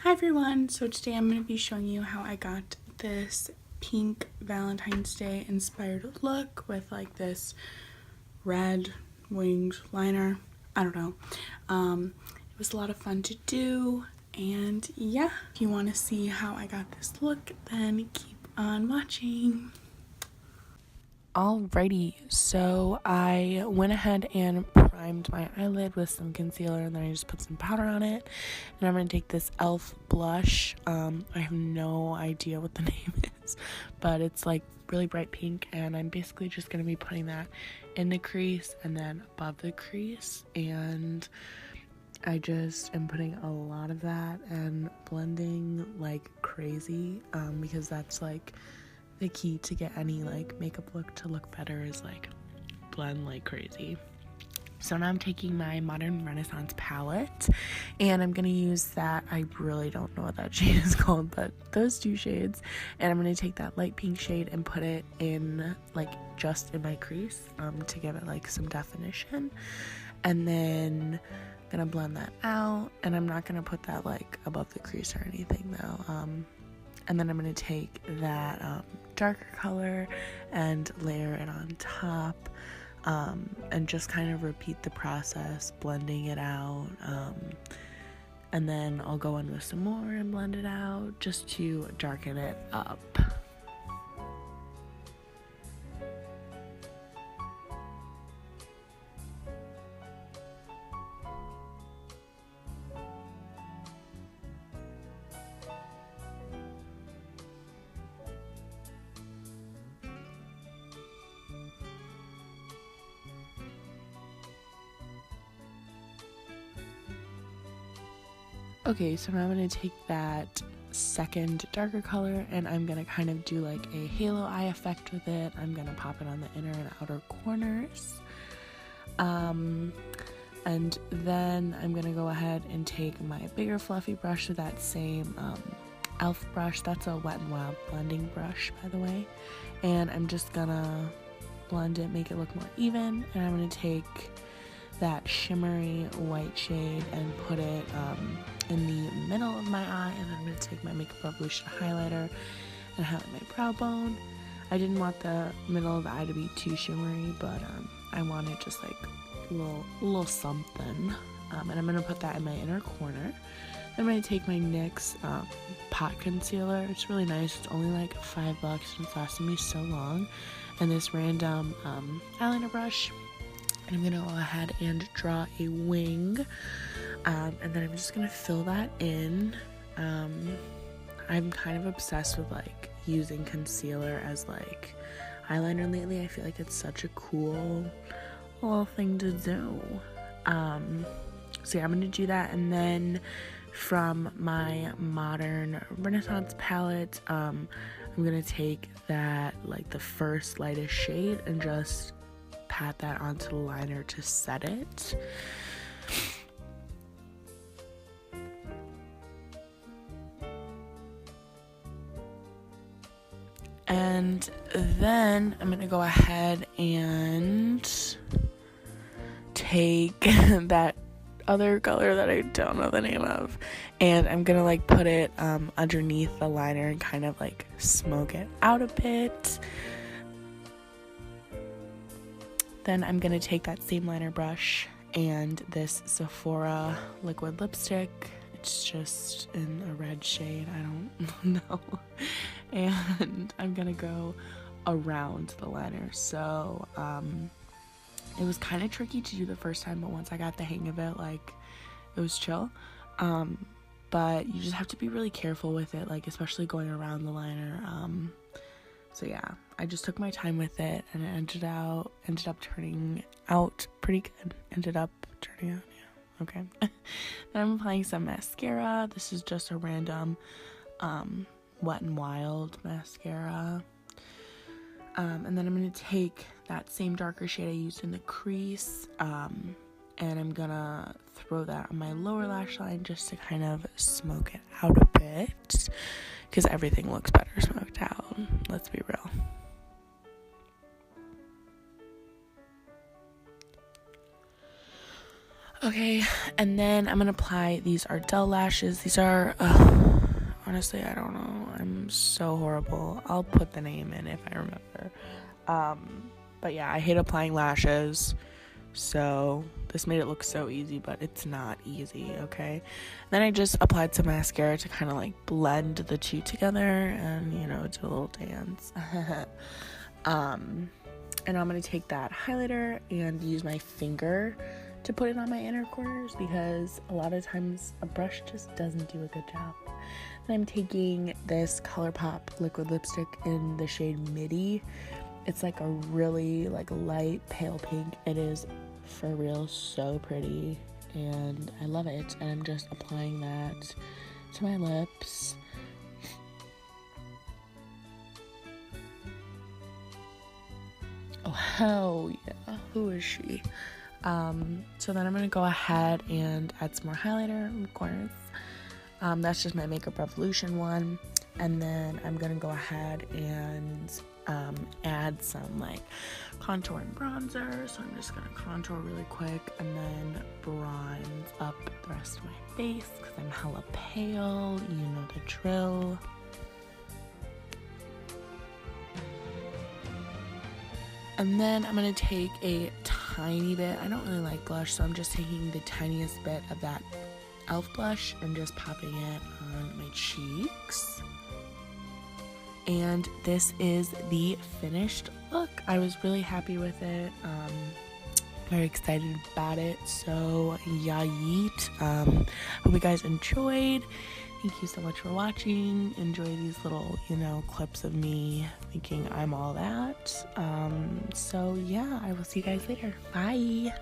Hi everyone, so today I'm going to be showing you how I got this pink Valentine's Day inspired look with like this red winged liner. I don't know. It was a lot of fun to do, and yeah, if you want to see how I got this look, then keep on watching. Alrighty, so I went ahead and primed my eyelid with some concealer, and then I just put some powder on it, and I'm going to take this e.l.f. blush. I have no idea what the name is, but it's like really bright pink, and I'm basically just going to be putting that in the crease and then above the crease, and I just am putting a lot of that and blending like crazy, because that's like the key to get any like makeup look to look better is like blend like crazy. So now I'm taking my Modern Renaissance palette, and I'm gonna use that, I really don't know what that shade is called, but those two shades, and I'm gonna take that light pink shade and put it in like just in my crease, to give it like some definition, and then I'm gonna blend that out, and I'm not gonna put that like above the crease or anything though. And then I'm going to take that darker color and layer it on top, and just kind of repeat the process, blending it out, and then I'll go in with some more and blend it out just to darken it up. Okay, so now I'm going to take that second darker color, and I'm going to kind of do like a halo eye effect with it. I'm going to pop it on the inner and outer corners. And then I'm going to go ahead and take my bigger fluffy brush with that same e.l.f. brush. That's a Wet n Wild blending brush, by the way. And I'm just going to blend it, make it look more even. And I'm going to take that shimmery white shade and put it in the middle of my eye, and then I'm going to take my Makeup Revolution highlighter and highlight my brow bone. I didn't want the middle of the eye to be too shimmery, but I wanted just like a little something, and I'm going to put that in my inner corner. Then I'm going to take my NYX pot concealer. It's really nice. It's only like $5 and it's lasted me so long, and this random eyeliner brush. And I'm going to go ahead and draw a wing, and then I'm just going to fill that in. I'm kind of obsessed with like using concealer as like eyeliner lately. I feel like it's such a cool little thing to do. So yeah, I'm going to do that, and then from my Modern Renaissance palette, I'm going to take that like the first lightest shade and just pat that onto the liner to set it. And then I'm going to go ahead and take that other color that I don't know the name of, and I'm going to like put it underneath the liner and kind of like smoke it out a bit. Then I'm going to take that same liner brush and this Sephora liquid lipstick. It's just in a red shade, I don't know. And I'm going to go around the liner. So it was kind of tricky to do the first time, but once I got the hang of it, like it was chill. But you just have to be really careful with it, like especially going around the liner. So yeah, I just took my time with it, and it ended up turning out pretty good. Yeah, okay. Then I'm applying some mascara. This is just a random Wet n Wild mascara. And then I'm going to take that same darker shade I used in the crease, and I'm going to throw that on my lower lash line just to kind of smoke it out a bit, because everything looks better smoked out, let's be real. Okay, and then I'm gonna apply these Ardel lashes. These are, honestly, I don't know. I'm so horrible. I'll put the name in if I remember. But yeah, I hate applying lashes. So this made it look so easy, but it's not easy, okay? Then I just applied some mascara to kind of like blend the two together and, you know, do a little dance. And I'm going to take that highlighter and use my finger to put it on my inner corners because a lot of times a brush just doesn't do a good job. And I'm taking this ColourPop liquid lipstick in the shade Midi. It's like a really like light pale pink. It is for real so pretty and I love it, and I'm just applying that to my lips. Oh hell yeah, who is she? So then I'm gonna go ahead and add some more highlighter in the corners. That's just my Makeup Revolution one, and then I'm gonna go ahead and add some like contour and bronzer. So I'm just gonna contour really quick and then bronze up the rest of my face because I'm hella pale, you know the drill. And then I'm gonna take a tiny bit, I don't really like blush, so I'm just taking the tiniest bit of that e.l.f. blush and just popping it on my cheeks. And this is the finished look. I was really happy with it. Very excited about it. So yeah, yeet. Hope you guys enjoyed. Thank you so much for watching. Enjoy these little, you know, clips of me thinking I'm all that. So yeah, I will see you guys later. Bye.